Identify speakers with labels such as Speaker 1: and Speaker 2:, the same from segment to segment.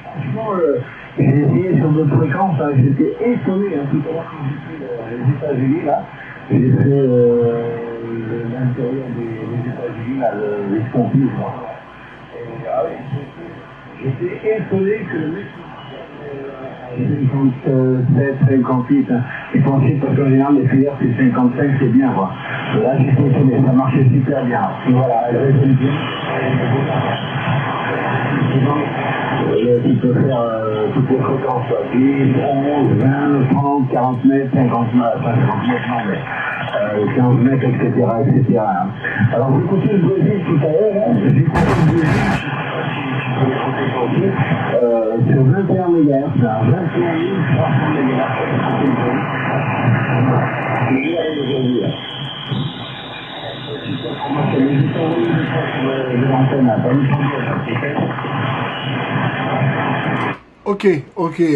Speaker 1: Franchement, j'ai essayé sur d'autres fréquences, hein, j'étais étonné, hein, tout à l'heure quand j'ai fait les États-Unis, là, j'ai fait l'intérieur des États-Unis, là, le Wisconsin, et ah oui, j'étais étonné que le mec 57, 58, hein. Je pensais parce qu'en général les filières c'est 55, c'est bien quoi. Là j'étais étonné, ça marchait super bien. Et voilà, elle répond bien. Tu peux faire toutes les fréquences, 10, 11, 20, 30, 40 mètres, 50 mètres, 50 mètres, non mais 15 mètres, etc. Hein. Alors j'ai écouté le Brésil tout à l'heure, hein. J'ai écouté le Brésil, sur 21 MHz, là, 21 300
Speaker 2: Ok,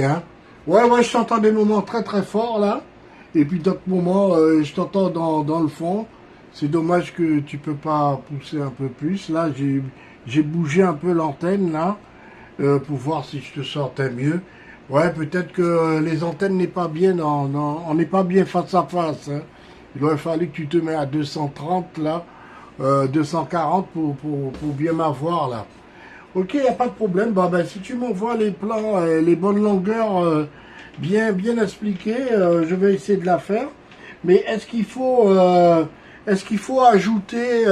Speaker 2: hein. Ouais, je t'entends des moments très très forts là. Et puis d'autres moments, je t'entends dans le fond. C'est dommage que tu peux pas pousser un peu plus. Là, j'ai bougé un peu l'antenne là. Pour voir si je te sortais mieux. Ouais, peut-être que les antennes n'est pas bien, on n'est pas bien face à face. Hein. Il aurait fallu que tu te mets à 230 là, 240 pour bien m'avoir là. Ok, il n'y a pas de problème. Bah, si tu m'envoies les plans, les bonnes longueurs bien expliquées, je vais essayer de la faire. Mais est-ce qu'il faut ajouter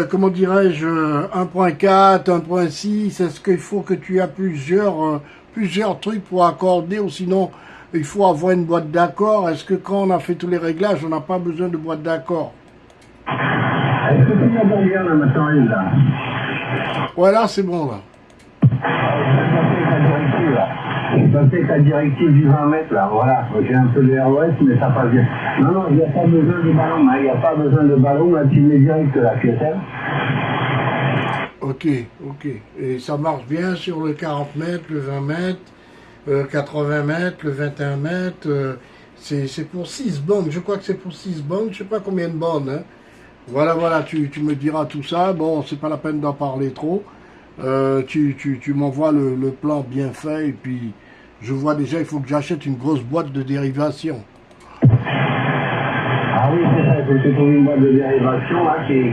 Speaker 2: comment dirais-je, 1.4, 1.6, est-ce qu'il faut que tu aies plusieurs trucs pour accorder ou sinon il faut avoir une boîte d'accord? Est-ce que quand on a fait tous les réglages, on n'a pas besoin de boîte d'accord?
Speaker 1: Est-ce que tu m'entends bien là maintenant, là?
Speaker 2: Ouais, là c'est bon là.
Speaker 1: J'ai passé ta directive du 20 mètres là, voilà. J'ai un peu de ROS, mais ça passe bien. Non, il n'y a pas besoin de ballon, hein. Il n'y a pas besoin de ballon, là, tu mets direct là, tu sais.
Speaker 2: Ok. Et ça marche bien sur le 40 mètres, le 20 mètres, 80 mètres, le 21 mètres. C'est pour 6 bandes, je crois que c'est pour 6 bandes, je sais pas combien de bandes. Hein. Voilà, tu me diras tout ça. Bon, c'est pas la peine d'en parler trop. Tu m'envoies le plan bien fait et puis je vois déjà il faut que j'achète une grosse boîte de dérivation.
Speaker 1: Ah oui, c'est ça, il faut que tu trouves une boîte de dérivation là qui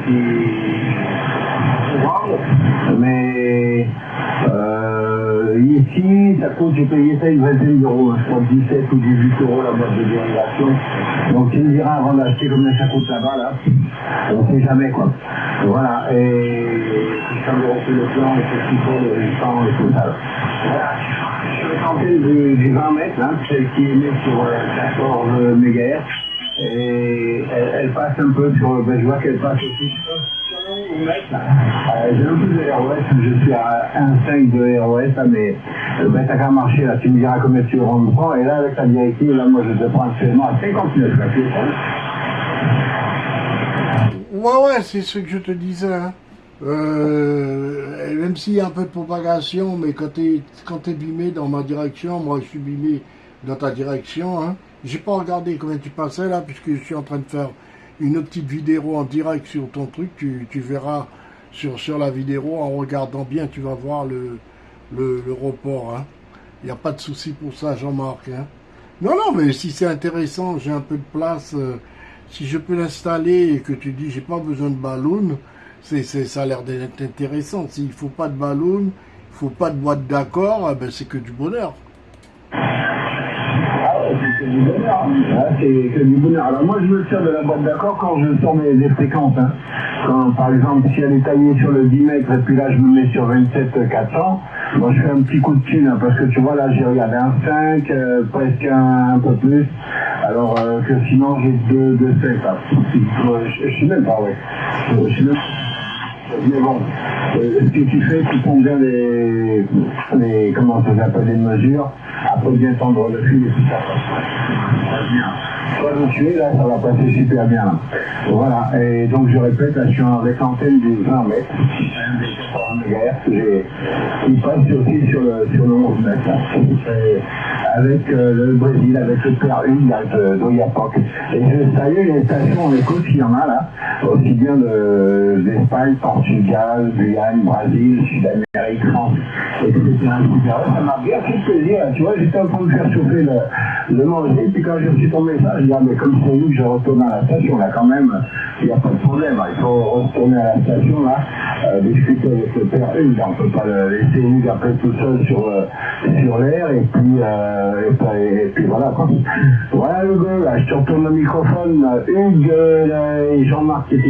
Speaker 1: mais ici ça coûte, j'ai payé ça une vingtaine d'euros, je crois 17 ou 18 euros la boîte de dérivation. Donc tu me diras avant d'acheter combien ça coûte là-bas là. On sait jamais quoi. Voilà, et quand on refait le plan, et ce qu'il faut, le temps et tout ça. Voilà, sur les antennes du 20 mètres, hein, celle qui est mise sur 14 MHz, et elle passe un peu sur, je vois qu'elle passe aussi sur le mètre, j'ai un peu de ROS, je suis à 1,5 de ROS, là, mais t'as qu'à marcher, là, tu me diras combien tu prends, et là, avec ta directive, là, moi, je te prends actuellement à 59, là, tu sais.
Speaker 2: Ouais, c'est ce que je te disais. Hein. Même s'il y a un peu de propagation, mais quand t'es bimé dans ma direction, moi je suis bimé dans ta direction. Hein. J'ai pas regardé combien tu passais là, puisque je suis en train de faire une petite vidéo en direct sur ton truc. Tu verras sur la vidéo, en regardant bien, tu vas voir le report. Hein. Il n'y a pas de souci pour ça, Jean-Marc. Hein. Non, mais si c'est intéressant, j'ai un peu de place. Si je peux l'installer et que tu dis j'ai pas besoin de ballon, ça a l'air d'être intéressant. S'il faut pas de ballon, il faut pas de boîte d'accord, ben c'est que du bonheur.
Speaker 1: C'est du bonheur. C'est que du bonheur. Alors moi je me sers de la boîte d'accord quand je sors des fréquences. Hein. Quand par exemple si elle est taillée sur le 10 mètres et puis là je me mets sur 27 400, moi je fais un petit coup de thune hein, parce que tu vois là j'ai regardé un 5, presque un peu plus. Alors que sinon j'ai 2,5 là. Je suis même pas, ouais. Je suis même... Mais bon, ce que tu fais, tu prends bien comment ça s'appelle, les mesures, après bien tendre le fil et tout ça. Bien. soit de tuer, là, ça va passer super bien. Voilà, et donc je répète, là, je suis avec l'antenne du 20 mètres, un des 80 MHz, qui passe aussi sur le 11 mètres, là. Avec le Brésil, avec le père Hugues, d'Oyapoc. Et je salue les stations en écoute qu'il y en a là, aussi bien d'Espagne, Portugal, Guyane, Brésil, Sud-Amérique, France, etc. Ça m'a bien fait plaisir. Tu vois, j'étais en train de faire chauffer le manger, puis quand j'ai reçu ton message, je dis, ah, mais comme c'est nous que je retourne à la station, là, quand même, il n'y a pas de problème. Il faut retourner à la station, là, discuter avec le père Hugues. On ne peut pas le laisser Hugues après tout seul sur l'air, et puis voilà, quoi. Voilà, Hugo, là, je te retourne le microphone. Hugues et Jean-Marc qui étaient.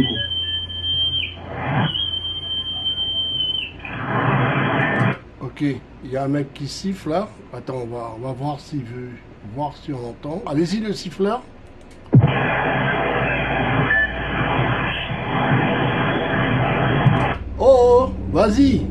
Speaker 2: Ok, il y a un mec qui siffle là. Attends, on va voir s'il veut, voir si on entend. Allez-y, le siffleur. Oh, vas-y.